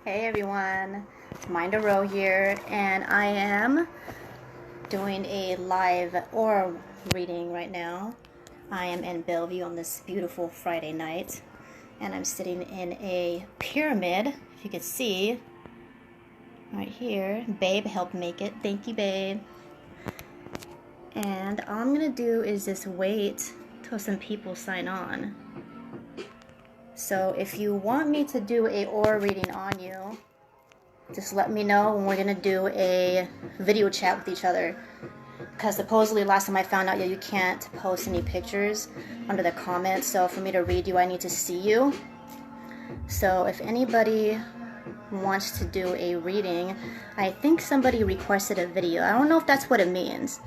Hey everyone, it's Mind a Row here, and I am doing a live aura reading right now. I am in Bellevue on this beautiful Friday night, and I'm sitting in a pyramid, if you can see, right here. Babe helped make it. Thank you, babe. And all I'm gonna do is just wait till some people sign on. So if you want me to do a aura reading on you, just let me know when we're gonna do a video chat with each other. Because supposedly last time I found out, you can't post any pictures under the comments. So for me to read you, I need to see you. So if anybody wants to do a reading, I think somebody requested a video. I don't know if that's what it means.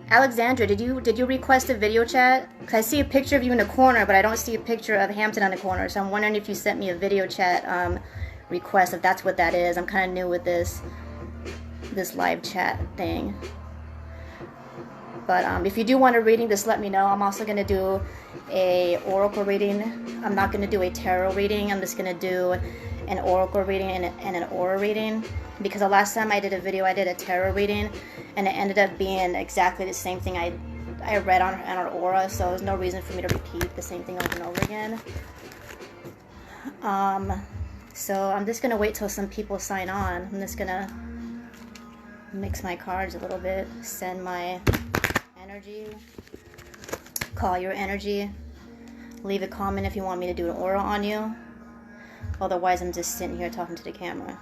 Alexandria, did you request a video chat? Because I see a picture of you in the corner, but I don't see a picture of Hampton on the corner. So I'm wondering if you sent me a video chat request, if that's what that is. I'm kind of new with this live chat thing. But if you do want a reading, just let me know. I'm also going to do a oracle reading. I'm not going to do a tarot reading. I'm just going to do an oracle reading and an aura reading. Because the last time I did a video, I did a tarot reading, and it ended up being exactly the same thing I read on our aura. So there's no reason for me to repeat the same thing over and over again. So I'm just going to wait till some people sign on. I'm just going to mix my cards a little bit, send my energy, call your energy, leave a comment if you want me to do an aura on you. Otherwise, I'm just sitting here talking to the camera.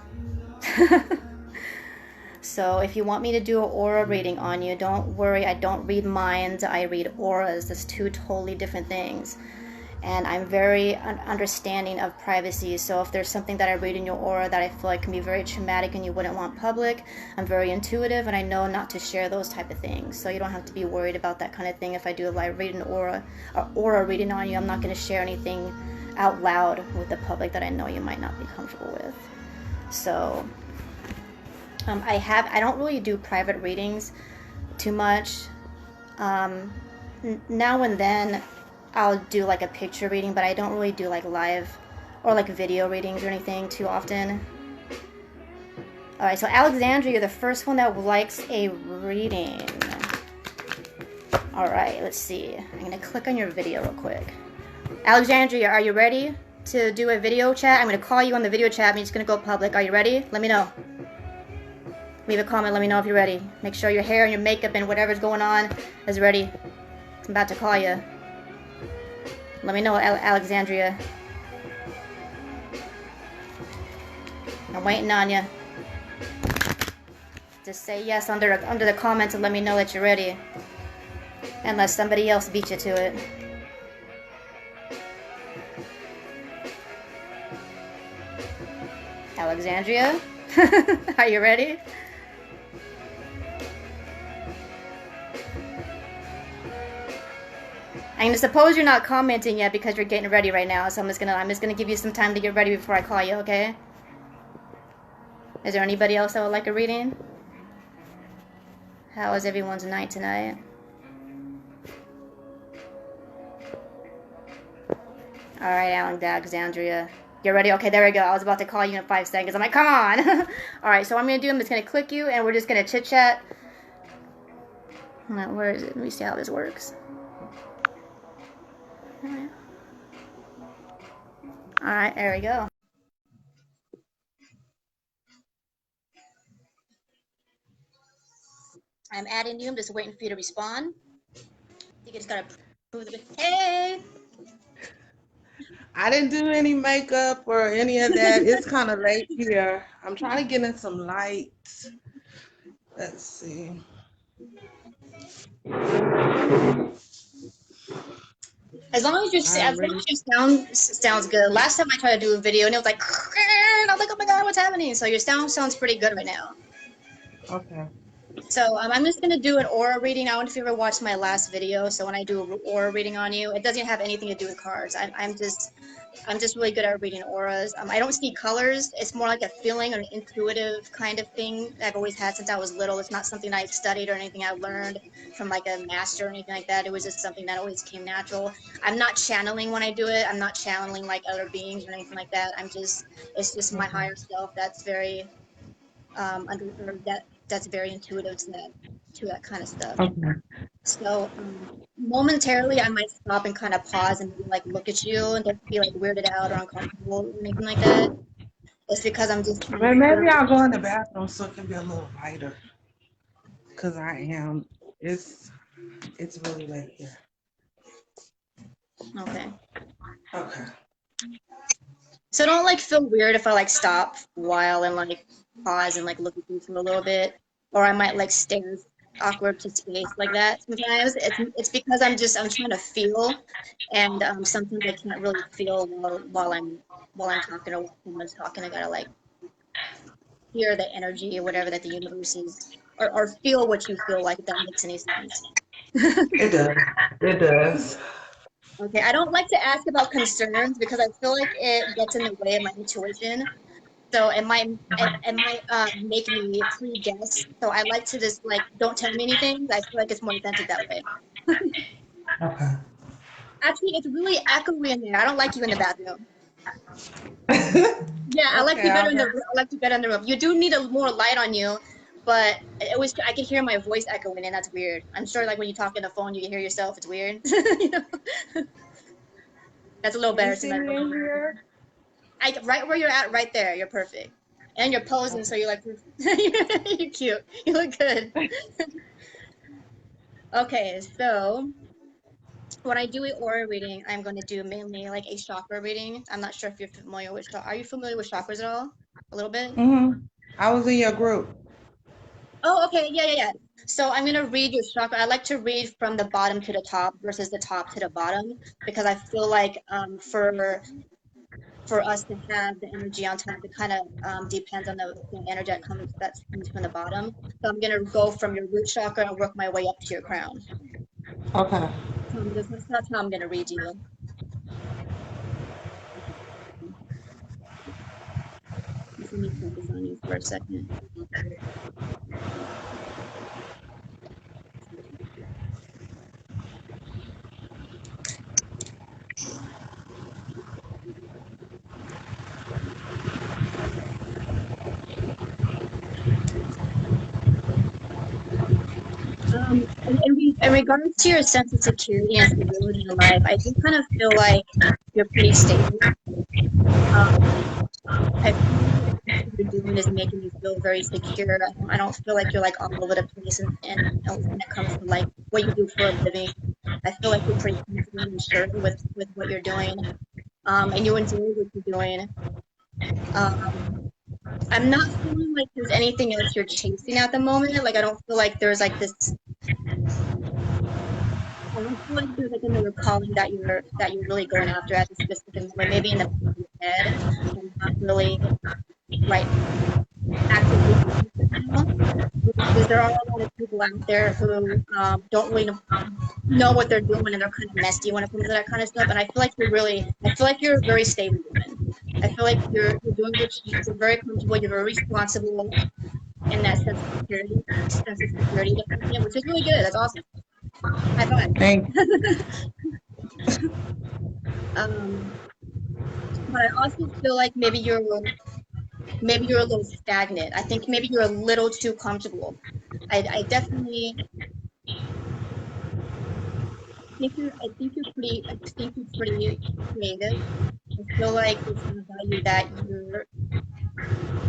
So if you want me to do an aura reading on you, don't worry, I don't read minds, I read auras. That's two totally different things. And I'm very understanding of privacy. So if there's something that I read in your aura that I feel like can be very traumatic and you wouldn't want public, I'm very intuitive and I know not to share those type of things. So you don't have to be worried about that kind of thing. If I do a live reading or aura reading on you, I'm not going to share anything out loud with the public that I know you might not be comfortable with. So I don't really do private readings too much. Now and then I'll do like a picture reading, but I don't really do like live or like video readings or anything too often. Alright, so Alexandria, you're the first one that likes a reading. Alright, let's see. I'm going to click on your video real quick. Alexandria, are you ready to do a video chat? I'm going to call you on the video chat. I'm just going to go public. Are you ready? Let me know. Leave a comment. Let me know if you're ready. Make sure your hair and your makeup and whatever's going on is ready. I'm about to call you. Let me know, Alexandria. I'm waiting on you. Just say yes under the comments and let me know that you're ready. Unless somebody else beat you to it. Alexandria? Are you ready? I'm gonna suppose you're not commenting yet because you're getting ready right now, so I'm just gonna give you some time to get ready before I call you, okay? Is there anybody else that would like a reading? How was everyone's night tonight? Alright, Alexandria. You're ready? Okay, there we go. I was about to call you in 5 seconds. I'm like, come on! Alright, so what I'm gonna do, I'm just gonna click you and we're just gonna chit chat. Where is it? Let me see how this works. Alright, there we go. I'm adding you. I'm just waiting for you to respond. You just gotta prove the... Hey! I didn't do any makeup or any of that. It's kind of late here. I'm trying to get in some light. Let's see. As long as your sounds good. Last time I tried to do a video and it was like, and I was like, oh my god, what's happening? So your sound sounds pretty good right now. Okay. So I'm just gonna do an aura reading. I don't know if you ever watched my last video. So when I do an aura reading on you, it doesn't have anything to do with cards. I'm just really good at reading auras. I don't see colors. It's more like a feeling or an intuitive kind of thing that I've always had since I was little. It's not something I've studied or anything I learned from like a master or anything like that. It was just something that always came natural. I'm not channeling when I do it. I'm not channeling like other beings or anything like that. It's just my Okay. higher self that's very under or that's very intuitive to that kind of stuff. Okay. So momentarily, I might stop and kind of pause and maybe like look at you and don't be like weirded out or uncomfortable or anything like that. It's because I'm just trying to Well, maybe feel. I'll go in the bathroom so it can be a little lighter. Cause I am. It's really late here. Okay. Okay. So don't like feel weird if I like stop for a while and like pause and like look at you for a little bit, or I might like stare awkward to space like that. Sometimes it's because I'm trying to feel, and sometimes I can't really feel while I'm talking or while someone's talking. I gotta like hear the energy or whatever that the universe is, or feel what you feel like, if that makes any sense. It does. It does. Okay, I don't like to ask about concerns because I feel like it gets in the way of my intuition. So it might make me pre-guess. So I like to just like don't tell me anything. I feel like it's more authentic that way. Okay. Actually, it's really echoey in there. I don't like you in the bathroom. Yeah, I like Okay. you better I'll in the get. I like you better in the room. You do need a more light on you, but it was I can hear my voice echoing, and that's weird. I'm sure like when you talk on the phone, you can hear yourself. It's weird. You know? That's a little Can you better see tonight. me in here? I right where you're at, right there. You're perfect, and you're posing, so you're like you're cute. You look good. Okay, so when I do an aura reading, I'm going to do mainly like a chakra reading. I'm not sure if you're familiar with. Are you familiar with chakras at all? A little bit. I was in your group. Oh, okay. Yeah, yeah, yeah. So I'm gonna read your chakra. I like to read from the bottom to the top versus the top to the bottom because I feel like for us to have the energy on top, it kind of depends on the energy that comes from the bottom. So I'm gonna go from your root chakra and work my way up to your crown. Okay. So that's how I'm gonna read you. Just let me focus on you for a second. In regards to your sense of security and stability in life, I do kind of feel like you're pretty stable. Um, I feel like everything you're doing is making you feel very secure. I don't feel like you're like all over the place and when it comes to like what you do for a living. I feel like you're pretty confident and sure with what you're doing. And you enjoy what you're doing. Um, I'm not feeling like there's anything else you're chasing at the moment. Like I don't feel like there's like this. I don't feel like there's like another calling that you're really going after at this specific moment. Maybe in the back of your head, but not really right actively doing it now. Because there are a lot of people out there who don't really know what they're doing and they're kind of messy when it comes to that kind of stuff. And I feel like you're a very stable woman. I feel like you're doing you're very comfortable, you're very responsible in that sense of security department, which is really good. That's awesome. High five. Thank you. um, but I also feel like maybe you're a little stagnant. I think maybe you're a little too comfortable. I definitely I think you're pretty creative. I feel like there's some value that you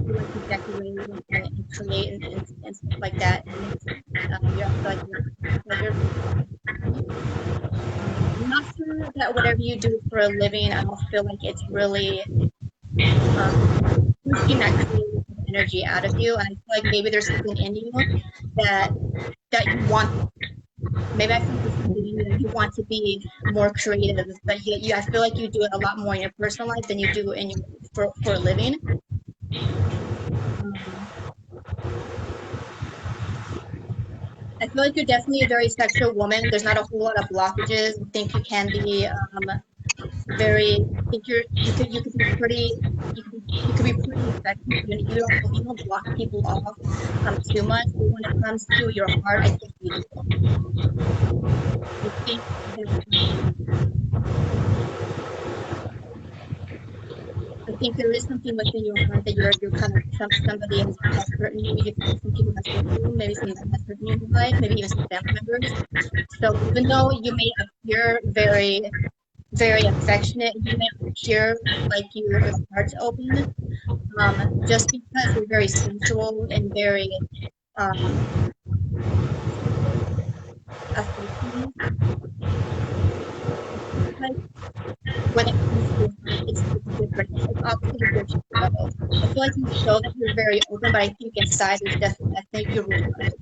like to decorate and create and stuff like that. I feel like you're very creative. I'm not sure that whatever you do for a living, I don't feel like it's really pushing that creative energy out of you. And I feel like maybe there's something in you that you want. Maybe I feel like there's something in you that you want to be more creative, but I feel like you do it a lot more in your personal life than you do in your for a living. Um, I feel like you're definitely a very sexual woman. There's not a whole lot of blockages. I think you can be very. I think you could be pretty. You could be pretty effective. You don't block people off too much. But when it comes to your heart, I think you do. I think that I think there is something within your heart that you're kind of somebody has hurt you. Some people have hurt you. Maybe someone has hurt you in your life. Maybe even some family members. So even though you may appear very affectionate, you may appear like your heart's open, just because you're very sensual and very um, affectionate. Like when it comes to your heart, it's different. It's opposite of your shadow. I feel like you show that you're very open, but I think inside there's definitely, I think you're really hurt.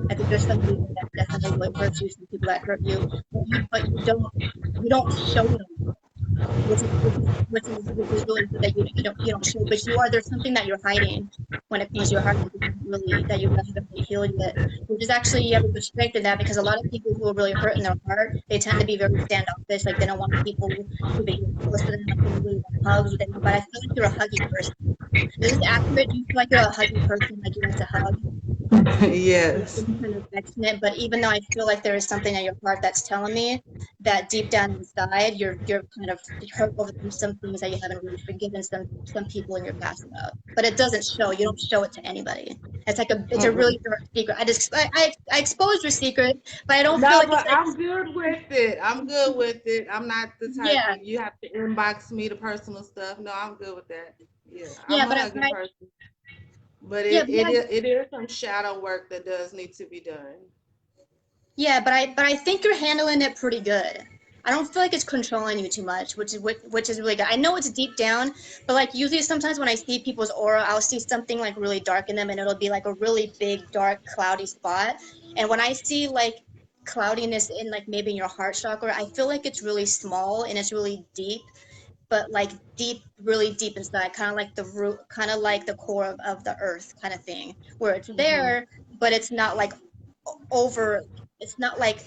I think there's somebody that definitely really hurts you. Some people that hurt you, but you don't show them, which is really good that you don't show. But you are there's something that you're hiding when it comes to your heart that you haven't really healed yet. Which is actually you have a good strength in that because a lot of people who are really hurt in their heart, they tend to be very standoffish. Like they don't want people to be close to them. Like they don't really want hugs. But I feel like you're a huggy person. Is this accurate? Do you feel like you're a huggy person? Like you like to hug? Yes. Kind of affectionate, but even though I feel like there is something in your heart that's telling me that deep down inside you're kind of hurt over some things that you haven't really forgiven some people in your past about. But it doesn't show. You don't show it to anybody. It's a really dark secret. I exposed your secret, but I don't feel No, like but it's like I'm good with it. I'm good with it. I'm not the type yeah of you have to inbox me the personal stuff. No, I'm good with that. Yeah, I'm yeah a hugging person. But yeah it is some shadow work that does need to be done. Yeah, but I think you're handling it pretty good. I don't feel like it's controlling you too much, which is really good. I know it's deep down, but like usually sometimes when I see people's aura, I'll see something like really dark in them, and it'll be like a really big, dark, cloudy spot. And when I see like cloudiness in like maybe in your heart chakra, I feel like it's really small and it's really deep, but like deep, really deep inside, kind of like the root, kind of like the core of the earth, kind of thing, where it's Hmm. there, but it's not like over it's not like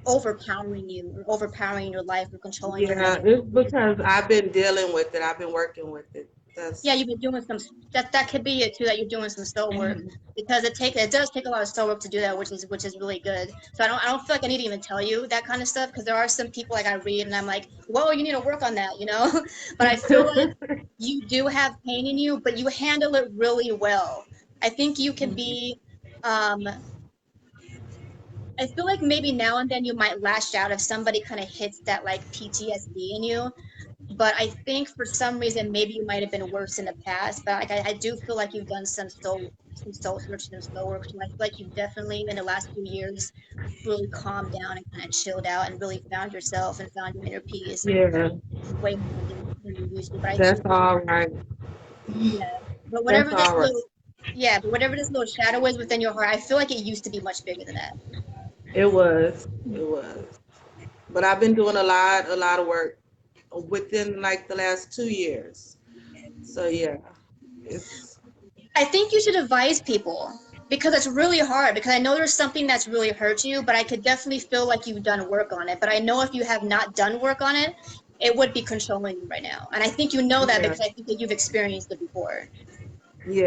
overpowering you or overpowering your life or controlling your Yeah, life. it's because I've been dealing with it. I've been working with it. Yeah, That's you've been doing some that could be it too, that you're doing some soul work Mhm. because it does take a lot of soul work to do that, which is really good. So I don't feel like I need to even tell you that kind of stuff because there are some people like I read and I'm like, whoa, you need to work on that, you know. But I feel like you do have pain in you, but you handle it really well. I think you could be um I feel like maybe now and then you might lash out if somebody kind of hits that like PTSD in you. But I think for some reason maybe you might have been worse in the past. But like I do feel like you've done some soul searching and soul work. So I feel like you've definitely in the last few years really calmed down and kind of chilled out and really found yourself and found your inner peace Yeah, way more than you used to. But I that's think all right. yeah. But That's whatever this all right. little yeah, but whatever this little shadow is within your heart, I feel like it used to be much bigger than that. It was. It was. But I've been doing a lot of work within like the last 2 years. So yeah, it's I think you should advise people because it's really hard because I know there's something that's really hurt you, but I could definitely feel like you've done work on it. But I know if you have not done work on it, it would be controlling you right now. And I think you know that yeah, because I think that you've experienced it before.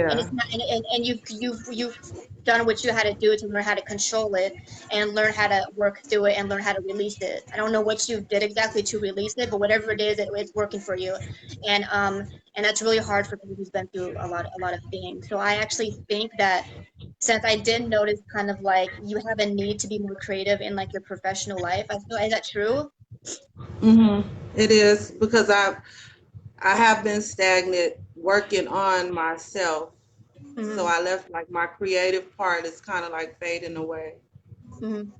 And yeah, it's not and you've done what you had to do to learn how to control it and learn how to work through it and learn how to release it. I don't know what you did exactly to release it, but whatever it is, it's working for you. And that's really hard for people who's been through a lot of things. So I actually think that since I did notice kind of like you have a need to be more creative in like your professional life, I feel is that true? it is because I have been stagnant working on myself. So Mm-hmm. I left like my creative part is kind of like fading away. Mm-hmm.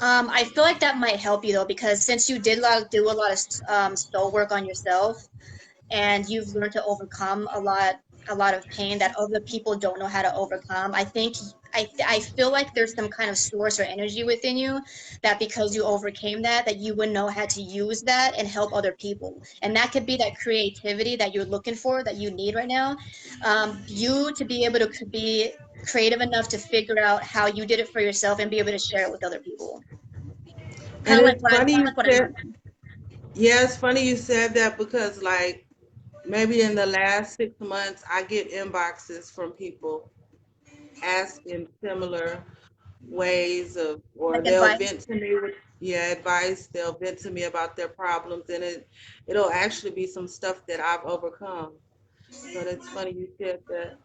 I feel like that might help you though, because since you did do a lot of soul work on yourself, and you've learned to overcome a lot of pain that other people don't know how to overcome. I feel like there's some kind of source or energy within you that because you overcame that you would know how to use that and help other people. And that could be that creativity that you're looking for that you need right now. You to be able to be creative enough to figure out how you did it for yourself and be able to share it with other people. And it's Kind funny of you like what I'm said, doing. yeah, it's funny you said that because like maybe in the last 6 months, I get inboxes from people asking similar ways of, or Like they'll advice. vent to me with, yeah, advice. They'll vent to me about their problems, and it'll actually be some stuff that I've overcome. So that's funny you said that.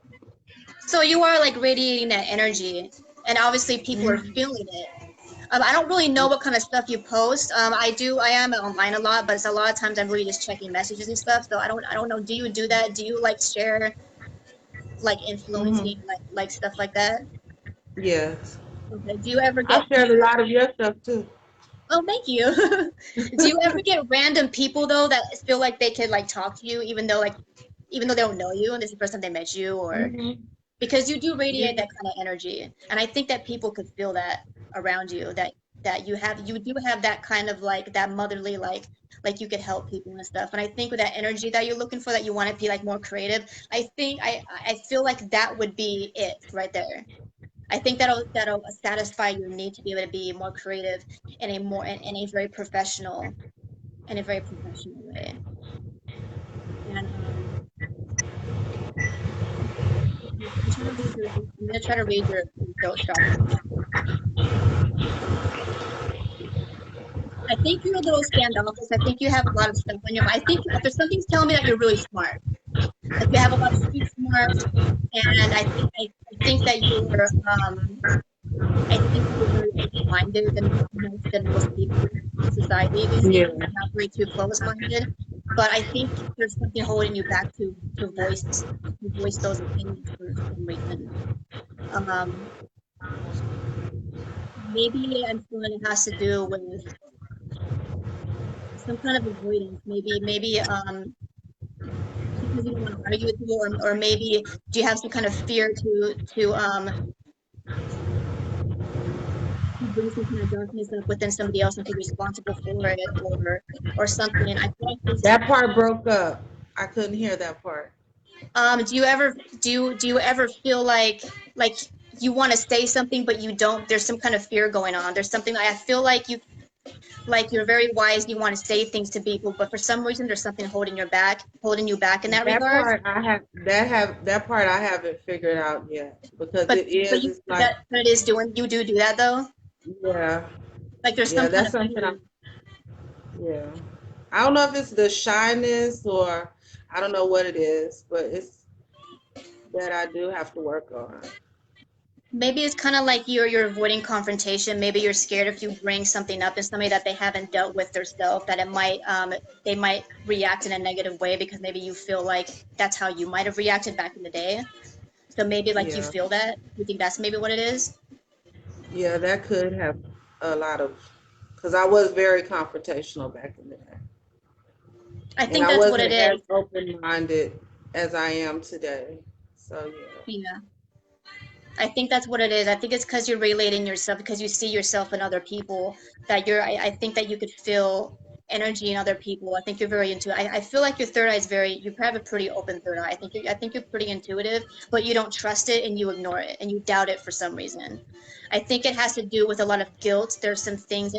So you are like radiating that energy, and obviously people are Mhm. feeling it. I don't really know what kind of stuff you post. I am online a lot, but it's a lot of times I'm really just checking messages and stuff. So I don't know. Do you do that? Do you like share like influencing Mhm. like stuff like that? Yes. Okay. Do you ever I get? shared a lot of your stuff too. Oh, thank you. Do you ever get random people though that feel like they could like talk to you, even though they don't know you and this is the first time they met you, or Mhm. because you do radiate Yeah. that kind of energy, and I think that people could feel that around you, that you do have that kind of like that motherly like you could help people and stuff. And I think with that energy that you're looking for, that you want to be like more creative, I feel like that would be it right there. I think that'll satisfy your need to be able to be more creative in a very professional way. And I'm gonna try to read your throat chakra. I think you're a little standoffish. I think you have a lot of stuff on your mind. I think there's something's telling me that you're really smart. Like you have a lot of street smarts, and I think that I think that you're very open-minded than most people in society these days. Yeah. You're not very too close-minded, but I think there's something holding you back to voice those opinions for some reason. Um, Maybe I'm feeling it has to do with some kind of avoidance. Maybe because you don't want to argue with people, or maybe do you have some kind of fear to bring some kind of darkness up within somebody else and be responsible for it, or something. I feel like this. That part broke up. I couldn't hear that part. Do you ever do you ever feel like you want to say something but you don't? There's some kind of fear going on. There's something I feel like you're very wise. You want to say things to people, but for some reason there's something holding you back in that That regard. part I have that part I haven't figured out yet because But it is, it's like, but it is doing you do that though. yeah, Like there's yeah, some kind that's of something fear. I, yeah. I don't know if it's the shyness or I don't know what it is, but it's that I do have to work on. Maybe it's kind of like you're avoiding confrontation. Maybe you're scared if you bring something up to somebody that they haven't dealt with themselves, that it might they might react in a negative way because maybe you feel like that's how you might have reacted back in the day. So maybe like you Yeah, feel that. You think that's maybe what it is? yeah, that could have a lot of, because I was very confrontational back in the day, I and think I that's what wasn't it as is. open-minded as I am today. So yeah. Yeah. I think that's what it is. I think it's because you're relating yourself, because you see yourself in other people, that I think that you could feel energy in other people. I think you're very I feel like your third eye is you have a pretty open third eye. I think you're pretty intuitive, but you don't trust it and you ignore it and you doubt it for some reason. I think it has to do with a lot of guilt. There's some things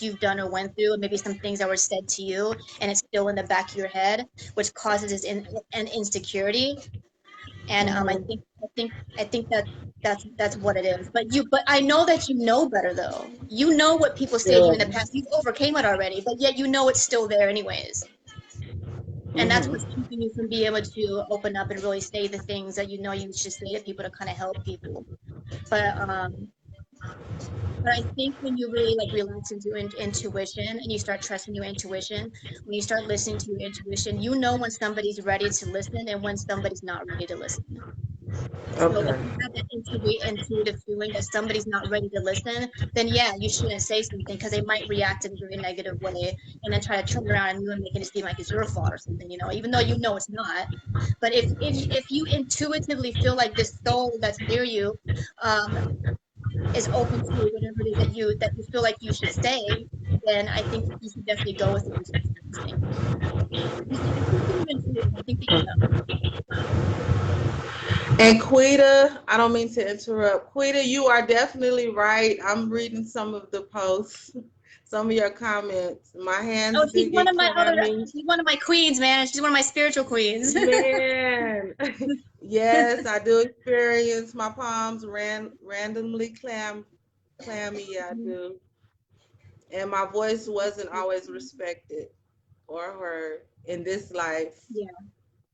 you've done or went through, and maybe some things that were said to you, and it's still in the back of your head, which causes an insecurity. And Hmm. I think that that's what it is. But I know that you know better though. You know what people say to you in the Yeah. past. You've overcame it already, but yet you know it's still there anyways. And that's what's Hmm. keeping you from being able to open up and really say the things that you know you should say to people to kind of help people. But um, but I think when you really like relax into intuition and you start trusting your intuition, when you start listening to your intuition, you know when somebody's ready to listen and when somebody's not ready to listen. So if Okay. you have that intuitive feeling that somebody's not ready to listen, then yeah, you shouldn't say something because they might react in a very negative way and then try to turn around on you and making it seem like it's your fault or something, even though you know it's not. But if you intuitively feel like this soul that's near you um, is open to whatever it is that you feel like you should say, then I think you should definitely go with it and start practicing. I think that you're intuitive. I think that you know. And Quita, I don't mean to interrupt. Quita, you are definitely right. I'm reading some of the posts, some of your comments. My Oh, hands do get clammy. she's one of my queens, man. She's one of my spiritual queens. Man, yes, I do experience my palms randomly clammy. Yeah, I do. And my voice wasn't always respected or heard in this life. Yeah.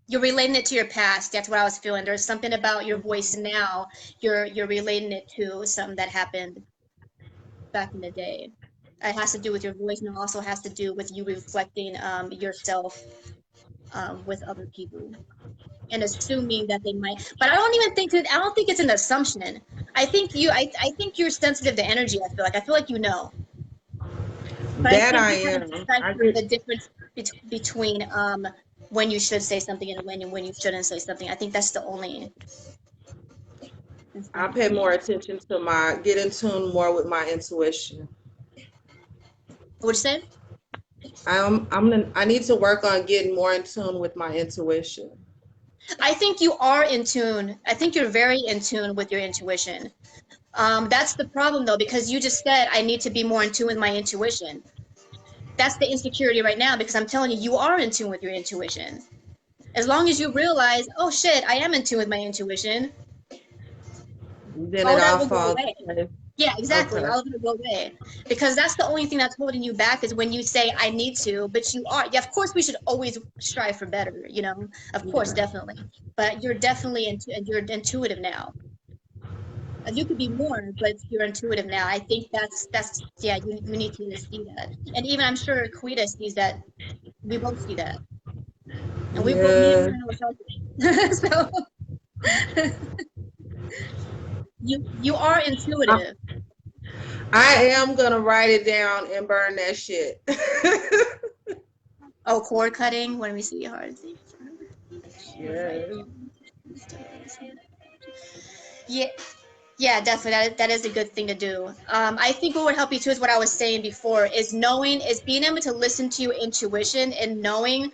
You're relating it to your past. That's what I was feeling. There's something about your voice now. You're relating it to something that happened back in the day. It has to do with your voice, and it also has to do with you reflecting yourself with other people and assuming that they might. But I don't think it's an assumption. I think you're sensitive to energy. I feel like you know. But I That think I you kind of am. I decipher get the difference between when you should say something and when you shouldn't say something. I think that's the I only pay more thing. attention to my get in tune more with my intuition. What'd you say? I need to work on getting more in tune with my intuition. I think you are in tune. I think you're very in tune with your intuition. That's the problem though, because you just said I need to be more in tune with my intuition. That's the insecurity right now because I'm telling you, you are in tune with your intuition. As long as you realize, oh shit, I am in tune with my intuition, Then all it that all will go falls away. in place. Yeah, exactly. Okay. All of it will go away. Because that's the only thing that's holding you back is when you say, I need to, but you are. Yeah, of course, we should always strive for better, you know? Of course, Yeah. definitely. But you're definitely you're intuitive now. You could be more, but you're intuitive now. I think yeah, you need to see that. And even I'm sure Quita sees that. We both see that. And me and Yeah. her know it's healthy. So you are I, intuitive. I am gonna write it down and burn that shit. Oh, cord cutting. When we see hard. Yes. Yeah, yeah, definitely. That is a good thing to do. I think what would help you too is what I was saying before is being able to listen to your intuition and knowing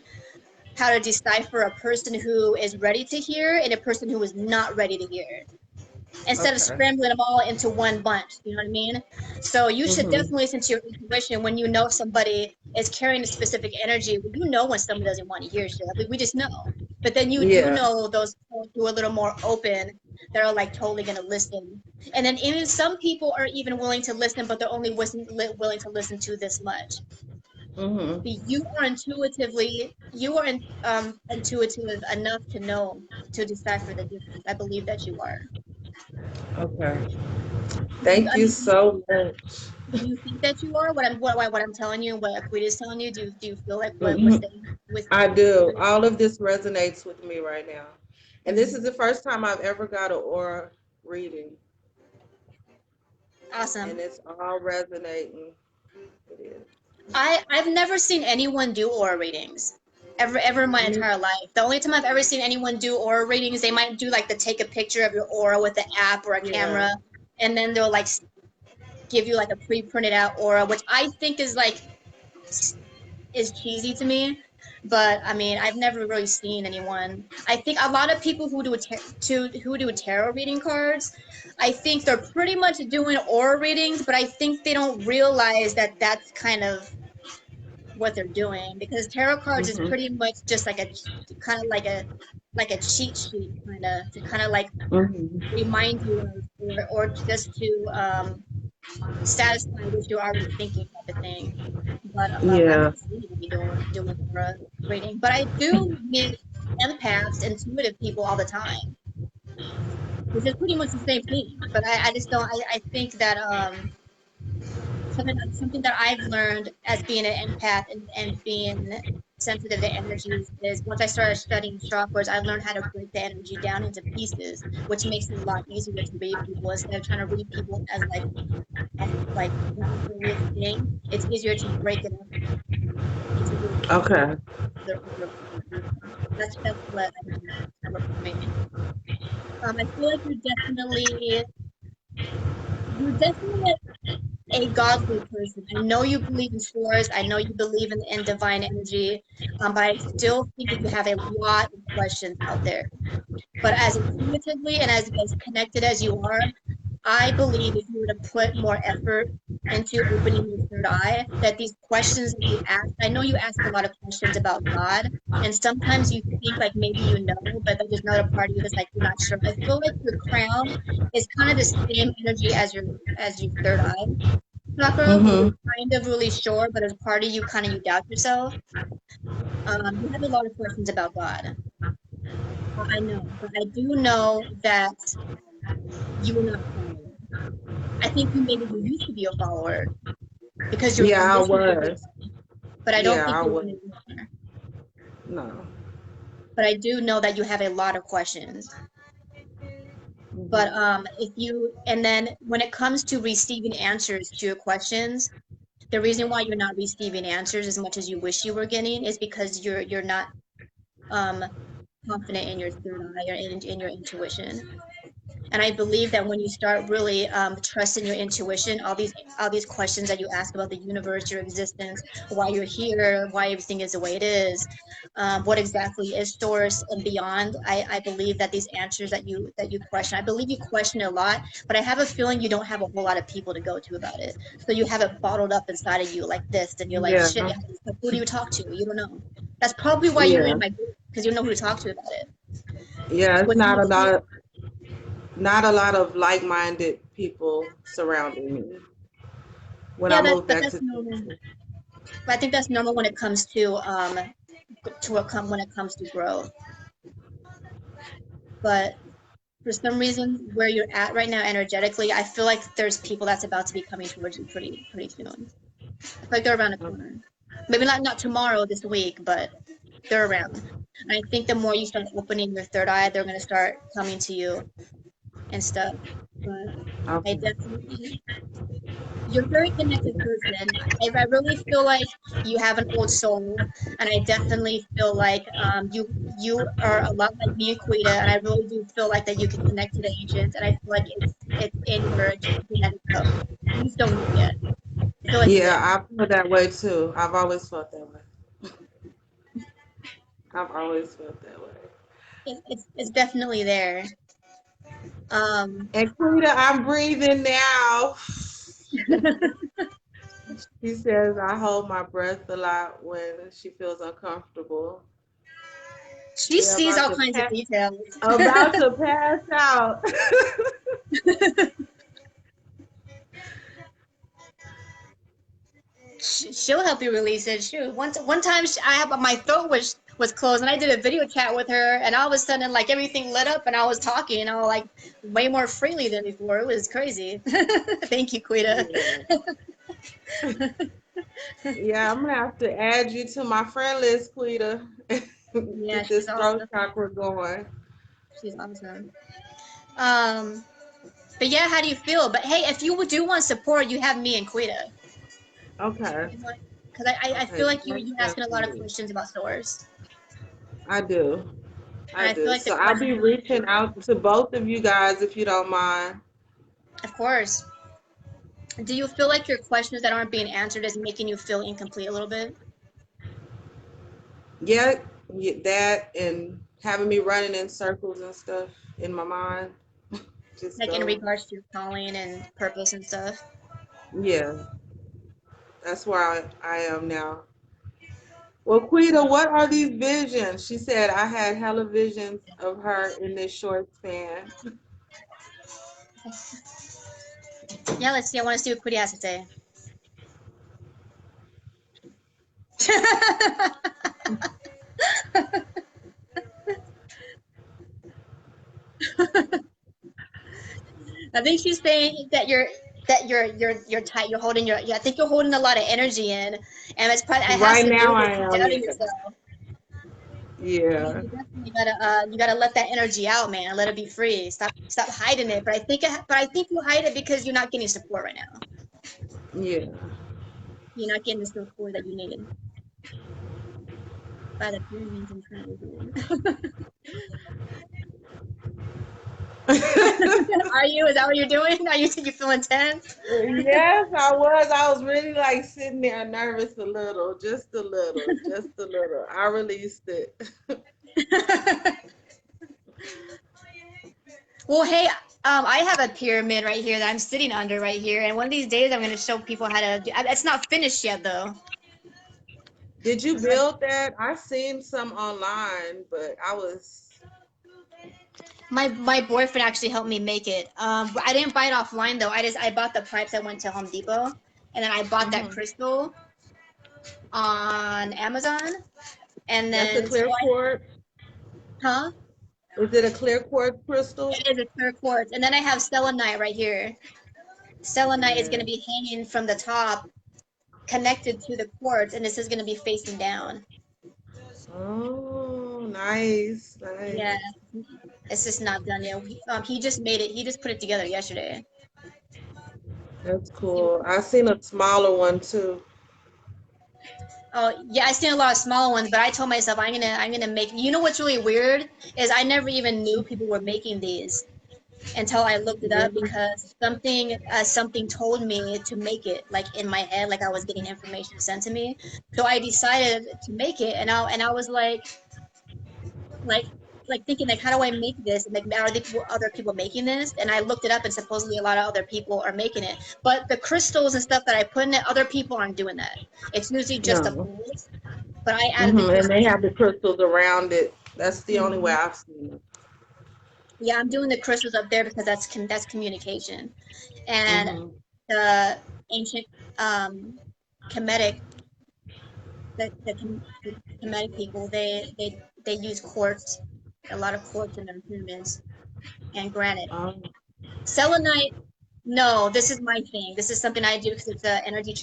how to decipher a person who is ready to hear and a person who is not ready to hear instead of Okay. scrambling them all into one bunch. You know what I mean? So you should Mhm. definitely listen to your intuition when you know somebody is carrying a specific energy. You know when someone doesn't want to hear shit. We just know. But then you do Yeah. know those who are a little more open that are like totally going to listen. And then even some people are even willing to listen, but they're only willing to listen to this much. Mhm. But you are intuitive enough to know to decipher the difference. I believe that you are. Okay. I Thank you mean, so much. do you think that you are what I'm telling you, what Aquita is telling you? Do you feel like what's Mhm. saying with I do. All of this resonates with me right now. And this is Mhm. the first time I've ever got an aura reading. And Awesome. it's all resonating. It is. I've never seen anyone do aura readings. Ever in my Me- entire life. The only time I've ever seen anyone do aura readings, they might do like the take a picture of your aura with an app or a Yeah. camera, and then they'll like give you like a pre-printed out aura, which I think is cheesy to me. But I mean, I've never really seen anyone. I think a lot of people who do tarot reading cards, I think they're pretty much doing aura readings, but I think they don't realize that that's kind of what they're doing because tarot cards is Mhm. pretty much just like a kind of like a cheat sheet kind of like Mhm. remind you of or just to satisfy what you're already thinking type of thing. But I've Yeah. never seen anybody doing aura reading. But I do meet empaths, intuitive people all the time, which is pretty much the same thing. But I just don't. I think that something that I've learned as being an empath and being sensitive to energies is once I started studying chakras, I learned how to break the energy down into pieces, which makes it a lot easier to read people instead of trying to read people as like one whole thing. It's easier to break it up into little pieces. Okay. That's what I mean. That works for me. I feel like you're definitely a godly person. I know you believe in source. I know you believe in divine energy, but I still think that you have a lot of questions out there. But as intuitively and as connected as you are, I believe if you were to put more effort into opening your third eye, that these questions that you ask, I know you ask a lot of questions about God, and sometimes you think like maybe you know, but there's another part of you that's like you're not sure. I feel like your crown is kind of the same energy as your third eye chakra, where Mm-hmm. you're kind of really sure, but as part of you, kind of you doubt yourself. You have a lot of questions about God. I know, but I do know that you are not a follower. I think you used to be a follower because you were Yeah, I conditioned to be, was. but I don't Yeah, think I you're was. anymore. No. But I do know that you have a lot of questions. But Mm-hmm. if you and then when it comes to receiving answers to your questions, the reason why you're not receiving answers as much as you wish you were getting is because you're not um confident in your third eye or in your intuition. And I believe that when you start really trusting your intuition, all these questions that you ask about the universe, your existence, why you're here, why everything is the way it is, what exactly is source and beyond. I believe that these answers that you question, I believe you question a lot, but I have a feeling you don't have a whole lot of people to go to about it. So you have it bottled up inside of you like this, and you're like, Yeah. shit, who do you talk to? You don't know. That's probably why you're in Yeah. my group because you don't know who to talk to about it. Yeah, it's Which makes me, not a lot of like-minded people surrounding me when I yeah, moved but back that's to normal. Texas. But I think that's normal when it comes to when it comes to growth. But for some reason, where you're at right now, energetically, I feel like there's people that's about to be coming towards you pretty soon. I feel like they're around the corner. Maybe not tomorrow, this week, but they're around. And I think the more you start opening your third eye, they're gonna start coming to you and stuff. But I Okay. definitely you're a very connected person. I really feel like you have an old soul, and I definitely feel like you are a lot like me and Quita, and I really do feel like that you can connect to the ancients, and I feel like it's in your genetic code. You just don't know yet. I feel it's Yeah, there. I feel that way too. I've always felt that way. I've always felt that way. It's definitely there. Um, And Quita, I'm breathing now. She says I hold my breath a lot when she feels uncomfortable. she Yeah, sees all kinds of details. about to pass out. She'll help you release it. Shoot, one time I have my throat was closed, and I did a video chat with her, and all of a sudden, like everything lit up, and I was talking, and I was like way more freely than before. It was crazy. Thank you, Quita. Yeah. Yeah, I'm gonna have to add you to my friend list, Quita. Yeah, Get she's this throat awesome. chakra going. She's awesome. Um, but yeah, how do you feel? But hey, if you do want support, you have me and Quita. Okay. Because I Okay. feel like That's you asking a lot of definitely. questions about stores, I do. and I I feel do. like the So I'll be questions, reaching out to both of you guys if you don't mind. of course. Do you feel like your questions that aren't being answered is making you feel incomplete a little bit? Yeah, that and having me running in circles and stuff in my mind. Just Like in go. regards to your calling and purpose and stuff? Yeah, that's where I am now. Well, Quita, what are these visions? She said I had hella visions of her in this short span. Yeah, let's see. I want to see what Quiddy has to say. I think she's saying that you're tight. You're holding your. Yeah, I think you're holding a lot of energy in, and it's probably it has Right to do now with I you am, doubting yeah. yourself. Yeah. You definitely gotta let that energy out, man. Let it be free. Stop hiding it. But I think you hide it because you're not getting support right now. Yeah. You're not getting the support that you need by the parents and trying to do. Are you? Is that what you're doing? Are you feeling tense? Yes, I was. I was really like sitting there nervous a little, just a little, just a little. I released it. Well, hey, I have a pyramid right here that I'm sitting under right here, and one of these days I'm going to show people how to do. It's not finished yet, though. Did you build that? I seen some online, but I was. My boyfriend actually helped me make it. I didn't buy it offline though. I bought the pipes. I went to Home Depot, and then I bought that Mhm. crystal on Amazon, and That's a then so clear I, quartz. huh? Is it a clear quartz crystal? It is a clear quartz, and then I have selenite right here. Selenite is going Yeah. to be hanging from the top, connected to the quartz, and this is going to be facing down. Oh, nice, Yeah, nice. it's just not done yet. He just made it. He just put it together yesterday. That's He, cool. I seen a smaller one too. oh yeah, I seen a lot of small ones, but I told myself I'm gonna make. You know what's really weird is I never even knew people were making these until I looked it up Really? because something told me to make it like in my head, like I was getting information sent to me. So I decided to make it, and I was like like thinking like how do I make this, and like are there other people making this, and I looked it up and supposedly a lot of other people are making it, but the crystals and stuff that I put in it, other people aren't doing that. It's usually just a No. quartz, but I added the And they crystals. have the crystals around it. That's the only way Mhm. I've seen it. Yeah, I'm doing the crystals up there because that's communication, and Mhm. the ancient um Kemetic the Kemetic people they use quartz, a lot of quartz in their pyramids, and granite. Um, Selenite, no, this is my thing. This is something I do because it's an energy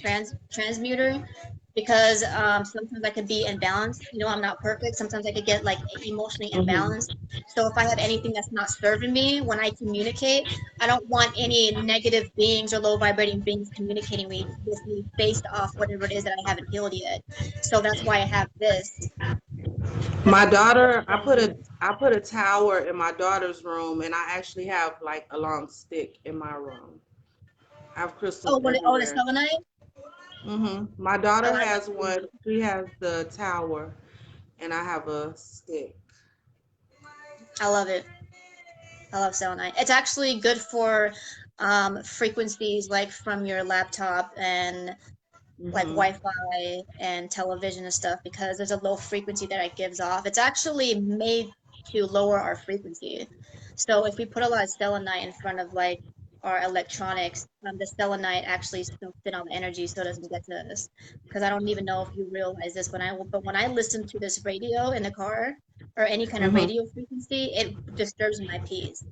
transmuter. Because sometimes I could be imbalanced. You know, I'm not perfect. Sometimes I could get like emotionally mhm. imbalanced. So if I have anything that's not serving me when I communicate, I don't want any negative beings or low vibrating beings communicating with me based off whatever it is that I haven't healed yet. So that's why I have this because My it daughter, transmutes. I put a tower in my daughter's room, and I actually have like a long stick in my room. I have crystals Oh, the everywhere. selenite. My Oh, daughter I love has one. selenite. She has the tower, and I have a stick. I love it. I love selenite. It's actually good for frequencies like from your laptop and like Mhm. Wi-Fi and television and stuff because there's a low frequency that it gives off. It's actually made to lower our frequency. So if we put a lot of selenite in front of like our electronics, the selenite actually soaks in all the energy so it doesn't get to us. Because I don't even know if you realize this but when I listen to this radio in the car or any kind of Mhm. radio frequency, it disturbs my peace.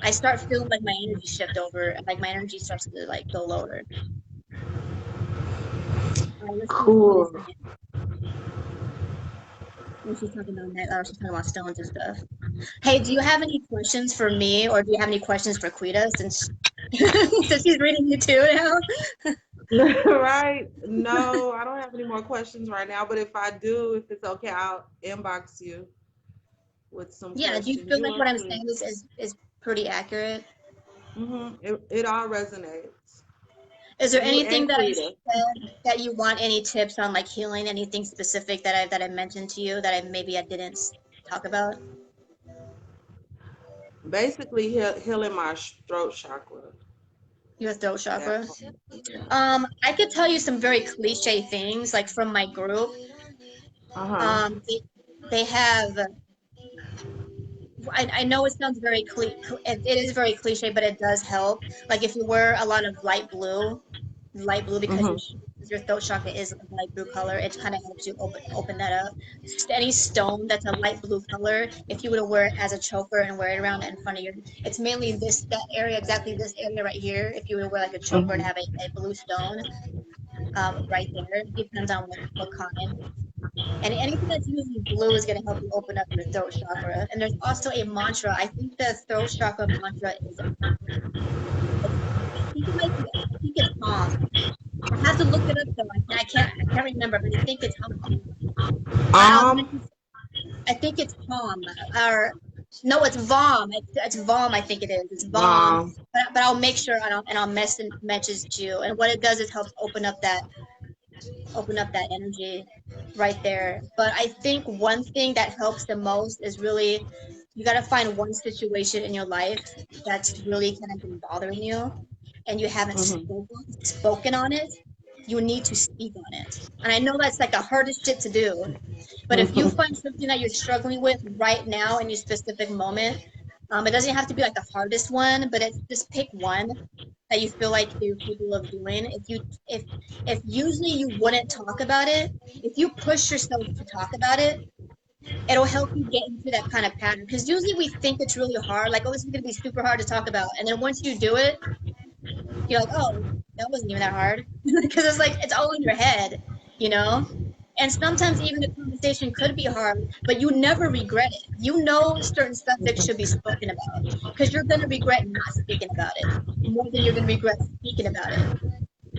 I start feeling like my energy shift over, like my energy starts to like go lower. Listen to this Cool. again. When she's talking about that, or she's talking about stones and stuff. Hey, do you have any questions for me, or do you have any questions for Quita since since she's reading you too now? Right? No, I don't have any more questions right now. But if I do, if it's okay, I'll inbox you with some Yeah, do you questions. feel You like are what I'm free. saying is pretty accurate? It all resonates. Is there You anything and that I Quita. said that you want any tips on, like healing? Anything specific that I mentioned to you that I didn't talk about? Basically, healing my throat chakra. Your throat That chakra. part. Yeah. I could tell you some very cliche things, like from my group. Uh huh. Um, they, they have I know it sounds very it is very cliche, but it does help. Like if you wear a lot of light blue because your throat chakra is a light blue color, it kind of helps you open that up. Any stone that's a light blue color, if you were to wear it as a choker and wear it around in front of your, it's mainly that area, exactly this area right here. If you were to wear like a choker and Mhm. have a blue stone, right there, it depends on what kind. And anything that's usually blue is going to help you open up your throat chakra. And there's also a mantra. I think the throat chakra mantra is, I think it might be, I think it's Om. I have to look it up though. I can't remember, but I think it's Om. I'll Um. mention, I think it's Om. Or No, it's Vom. It's Vom. I think it is. It's Vom. Mom. But I'll make sure and I'll message you. And what it does is helps open up that energy right there. But I think one thing that helps the most is really you got to find one situation in your life that's really kind of been bothering you and you haven't Mm-hmm. spoken on it. You need to speak on it. And I know that's like the hardest shit to do. But if you find something that you're struggling with right now in your specific moment, it doesn't have to be like the hardest one, but it's just pick one that you feel like you're capable of doing. If usually you wouldn't talk about it, if you push yourself to talk about it, it'll help you get into that kind of pattern. Because usually we think it's really hard, like, oh, this is gonna be super hard to talk about, and then once you do it, you're like, oh, that wasn't even that hard, because it's like it's all in your head, you know. And sometimes even the conversation could be hard, but you never regret it. You know certain subjects should be spoken about because you're gonna regret not speaking about it more than you're gonna regret speaking about it.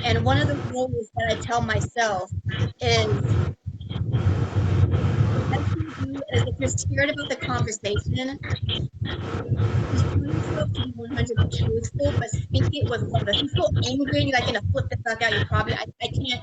And one of the rules that I tell myself is the best thing to do is if you're scared about the conversation, just tell yourself to be 100 truthful, but speak it with love. If you feel angry and you're like gonna flip the fuck out, you probably I can't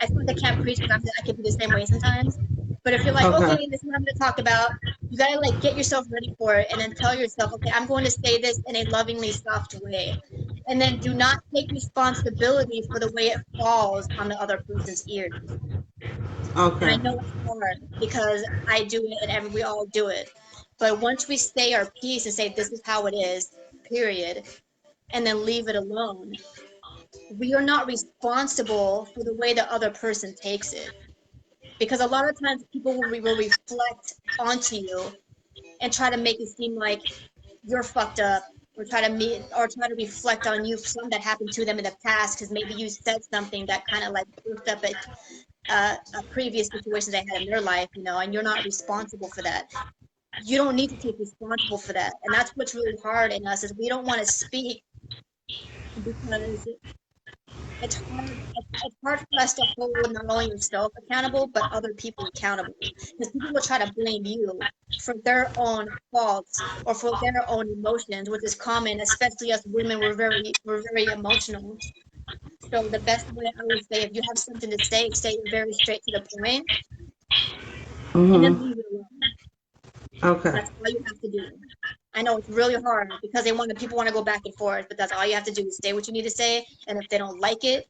I feel like I can't preach because I can be the same way sometimes. But if you're like, okay, Okay. this is what I'm gonna talk about, you gotta like get yourself ready for it and then tell yourself, okay, I'm going to say this in a lovingly soft way. And then do not take responsibility for the way it falls on the other person's ears. And I Okay. know it's hard because I do it and we all do it. But once we say our piece and say this is how it is, period, and then leave it alone, we are not responsible for the way the other person takes it. Because a lot of times people will reflect onto you and try to make it seem like you're fucked up or try to reflect on you something that happened to them in the past because maybe you said something that kind of like proofed up a previous situation they had in their life, you know, and you're not responsible for that. You don't need to take responsible for that. And that's what's really hard in us is we don't want to speak because it's hard for us to hold not only yourself accountable but other people accountable because people will try to blame you for their own faults or for their own emotions, which is common, especially us women. We're very emotional. So the best way I would say, if you have something to say it very straight to the point and then Mm-hmm. leave it alone. Okay. That's all you have to do. I know it's really hard because people want to go back and forth, but that's all you have to do is say what you need to say. And if they don't like it,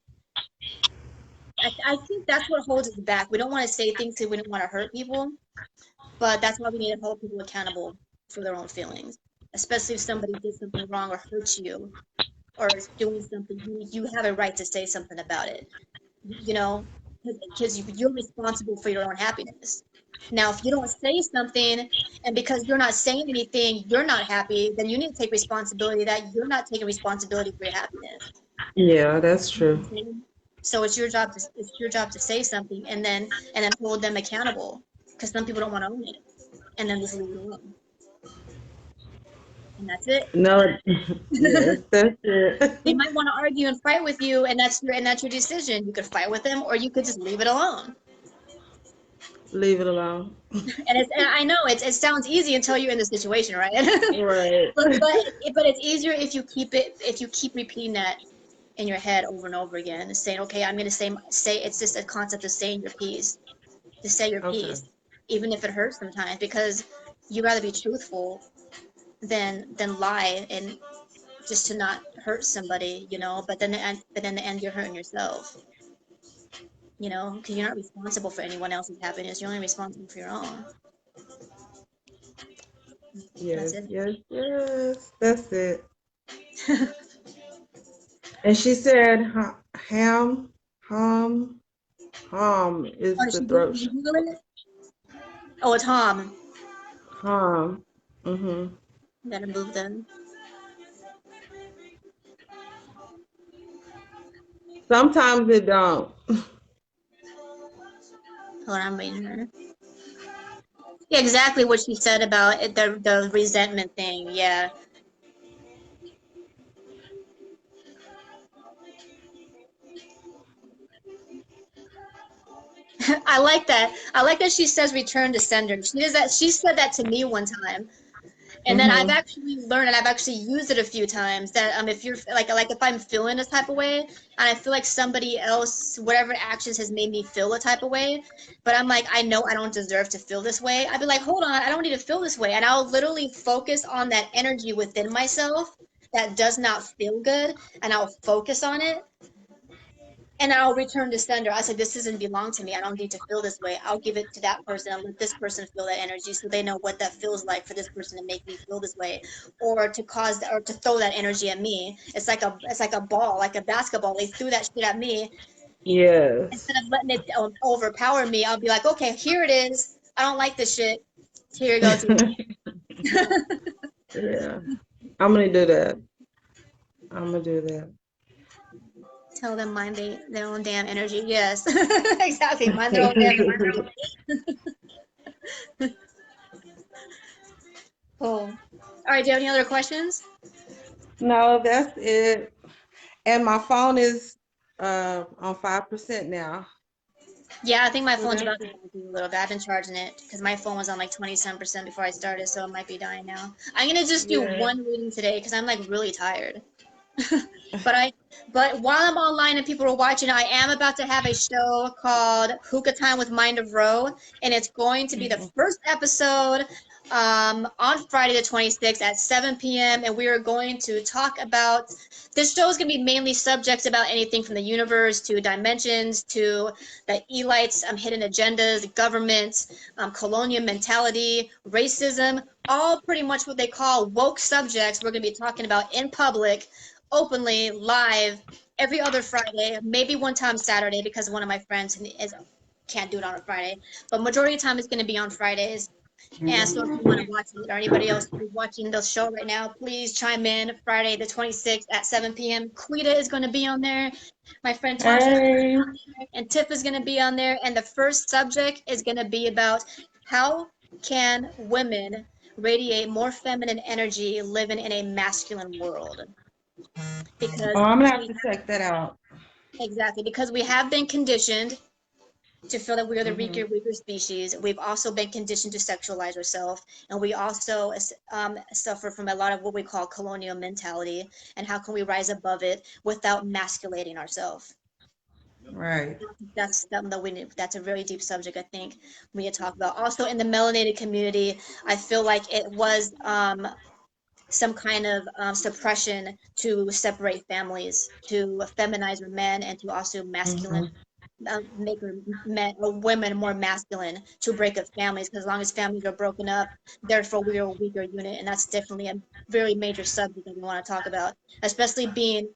I think that's what holds us back. We don't want to say things because we don't want to hurt people, but that's why we need to hold people accountable for their own feelings, especially if somebody did something wrong or hurt you or is doing something. You have a right to say something about it, you know, because you're responsible for your own happiness. Now, if you don't say something and because you're not saying anything, you're not happy, then you need to take responsibility that you're not taking responsibility for your happiness. Yeah, that's You know what true. I'm saying? So it's your job to say something and then hold them accountable because some people don't want to own it and then just leave it alone. And that's it. No, yes, that's They it. might want to argue and fight with you and that's your decision. You could fight with them or you could just leave it alone. Leave it alone. And I know it sounds easy until you're in the situation, right? Right. but it's easier if you keep repeating that in your head over and over again and saying, okay, I'm gonna say it's just a concept of saying your piece. To say your Okay. piece, even if it hurts sometimes, because you rather be truthful than lie and just to not hurt somebody, you know. But in the end, you're hurting yourself, you know, because you're not responsible for anyone else's happiness. You're only responsible for your own. That's Yes, it. yes, yes. That's it. And she said, ham, hum, hum Oh, is did the she do? throat Did you shot. Google it? Oh, it's Tom. Hum. Mm-hmm. Gotta move them. Sometimes it don't. Hold on, I'm waiting her. Yeah, exactly what she said about it, the resentment thing. Yeah, I like that. I like that she says return to sender. She does that. She said that to me one time. And then I've actually learned, and I've actually used it a few times, that if you're like if I'm feeling this type of way, and I feel like somebody else, whatever actions has made me feel a type of way, but I'm like, I know I don't deserve to feel this way. I'd be like, hold on, I don't need to feel this way, and I'll literally focus on that energy within myself that does not feel good, and I'll focus on it, and I'll return to sender. I said, this doesn't belong to me. I don't need to feel this way. I'll give it to that person and let this person feel that energy so they know what that feels like for this person to make me feel this way, or to cause or to throw that energy at me. It's like a ball, like a basketball. They threw that shit at me. Yes. Instead of letting it overpower me, I'll be like, okay, here it is. I don't like this shit. Here you go, take it. Yeah. I'm gonna do that. I'm gonna do that. Tell them mind their own damn energy. Yes, exactly. Mind their own damn energy. Cool. All right, do you have any other questions? No, that's it. And my phone is on 5% now. Yeah, I think my So phone's that's about to it. die a little bit. I've been charging it because my phone was on like 27% before I started, so it might be dying now. I'm gonna just do Yeah. one reading today because I'm like really tired. But while I'm online and people are watching, I am about to have a show called Hookah Time with Mind of Ro, and it's going to be the first episode on Friday the 26th at 7 p.m. And we are going to talk about. This show is going to be mainly subjects about anything from the universe to dimensions to the elites, hidden agendas, government, colonial mentality, racism, all pretty much what they call woke subjects. We're going to be talking about in public, openly, live, every other Friday, maybe one time Saturday because one of my friends can't do it on a Friday. But majority of the time it's going to be on Fridays. And so if you want to watch it, or anybody else who's watching the show right now, please chime in Friday the 26th at 7 p.m. Quita is going to be on there. My friend Tasha is going to be Hey. on there, and Tiff is going to be on there. And the first subject is going to be about how can women radiate more feminine energy living in a masculine world. Oh, Because I'm gonna have we to check that out. exactly, because we have been conditioned to feel that we are the Hmm. weaker species. We've also been conditioned to sexualize ourselves, and we also suffer from a lot of what we call colonial mentality. And how can we rise above it without masculating ourselves? Right. That's something that we need. That's a really deep subject, I think, we need to talk about. Also, in the melanated community, I feel like it was some kind of suppression to separate families, to feminize men, and to also masculine Hmm. make men or women more masculine to break up families. Because as long as families are broken up, therefore we are a weaker unit, and that's definitely a very major subject that we want to talk about. Especially being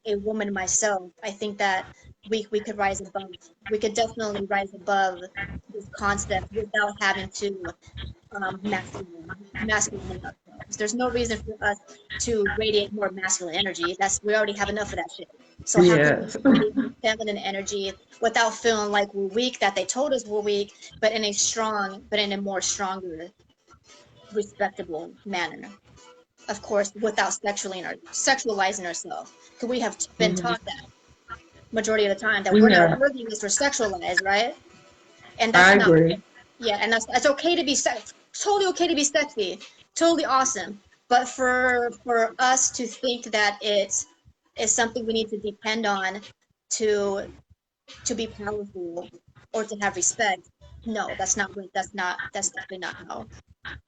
a woman myself, I think that we could rise above. We could definitely rise above this concept without having to masculine ourselves. There's no reason for us to radiate more masculine energy. We already have enough of that shit. So how can we Yes. radiate more feminine energy without feeling like we're weak, that they told us we're weak, but in a more stronger, respectable manner. Of course, without sexualizing ourselves. Because we have been Hmm. taught that majority of the time that we're not Yeah, worthy unless we're sexualized, right? And that's I not agree. yeah, and that's okay to be totally okay to be sexy, totally awesome. But for us to think that it's something we need to depend on to be powerful or to have respect, no, that's definitely not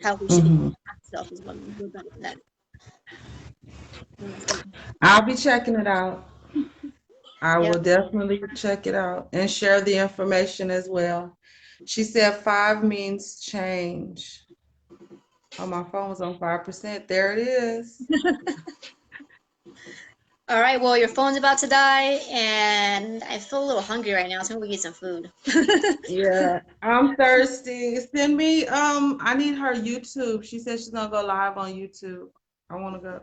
how we should be Hmm. ourselves as women. We're better than that. I'll be checking it out. I Yeah. will definitely check it out and share the information as well. She said 5 means change. Oh, my phone was on 5%. There it is. All right. Well, your phone's about to die, and I feel a little hungry right now, so maybe we get some food. Yeah, I'm thirsty. Send me, I need her YouTube. She said she's gonna go live on YouTube. I wanna go.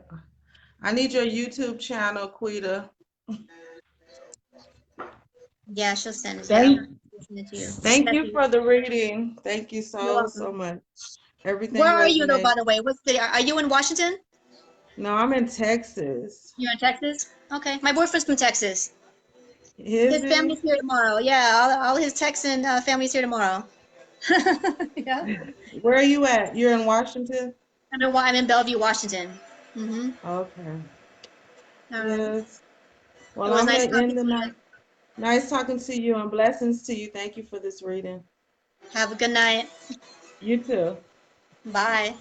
I need your YouTube channel, Quita. Yeah, she'll send it. Yeah, Thank, I'll send it to you. thank That's you you. for the reading. Thank you You're so, so welcome. much. Where Everything are you though, by resonates. the way? What city? Are you in Washington? No, I'm in Texas. You're in Texas? Okay. My boyfriend's from Texas. Is His family's he? here tomorrow. Yeah, all his Texan family's here tomorrow. Yeah. Where are you at? You're in Washington? I'm in Bellevue, Washington. Mm-hmm. Okay. All right. Yes. It Well, was I'm nice gonna talking end the to night. Nice talking to you and blessings to you. Thank you for this reading. you. Have a good night. You too. Bye.